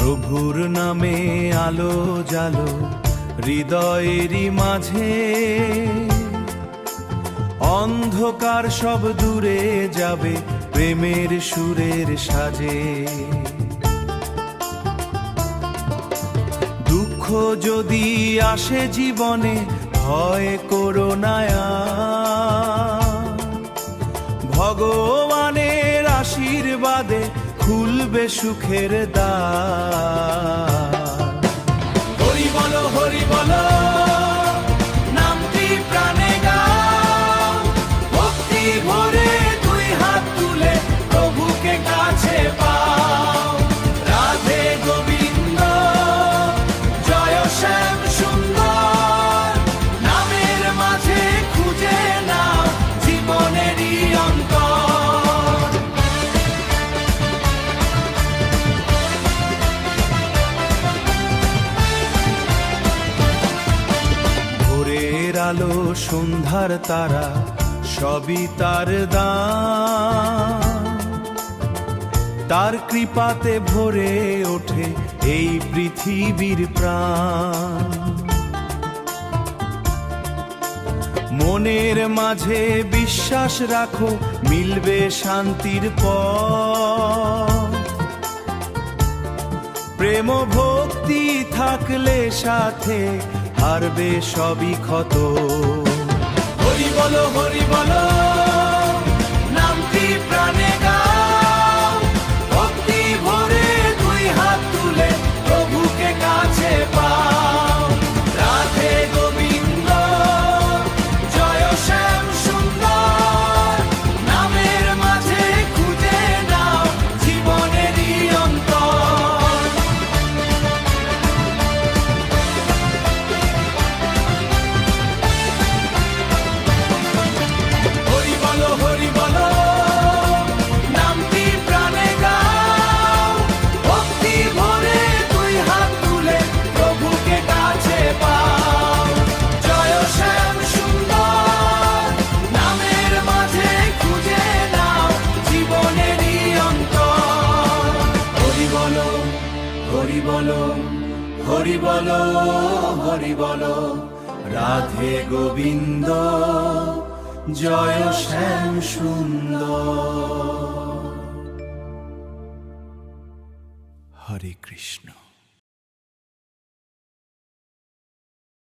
প্রভুর নামে আলো জালো হৃদয়েরই মাঝে, অন্ধকার সব দূরে যাবে প্রেমের সুরের সাজে। দুঃখ যদি আসে জীবনে ভয় করো না আর, ভগবানের আশীর্বাদে খুলবে সুখের দ্বার। হরি বলো হরি বলো নামটি প্রাণে গাও, ভক্তি ভরে দুই হাত তুলে প্রভুকে কাছে পাও। রাধে গোবিন্দ জয় শ্যাম সুন্দর, নামের মাঝে খুঁজে নাও জীবনেরই অন্তর। ভোরের আলো সন্ধ্যার তারা সবই তার দান, তার কৃপাতে ভরে ওঠে এই পৃথিবীর প্রাণ। মনের মাঝে বিশ্বাস রাখো মিলবে শান্তির পথ, প্রেম ভক্তি থাকলে সাথে হারবে সবই ক্ষত। হরি বলো নামটি প্রাণে গাও, ভক্তি ভরে দুই হাত তুলে প্রভুকে কাছে পাও। রাধে গোবিন্দ জয় শ্যাম সুন্দর, নামের মাঝে খুঁজে নাও জীবনেরই অন্তর। হরি বলো নামটি প্রাণে গাও, ভক্তি ভরে দুই হাত তুলে প্রভুকে কাছে পাও। জয় শ্যাম সুন্দর, নামের মাঝে খুঁজে নাও জীবনেরই অন্তর। হরি বলো হরি বলো হরি বলো হরি বলো, রাধে গোবিন্দ জয় শ্যাম সুন্দর। হরে কৃষ্ণ।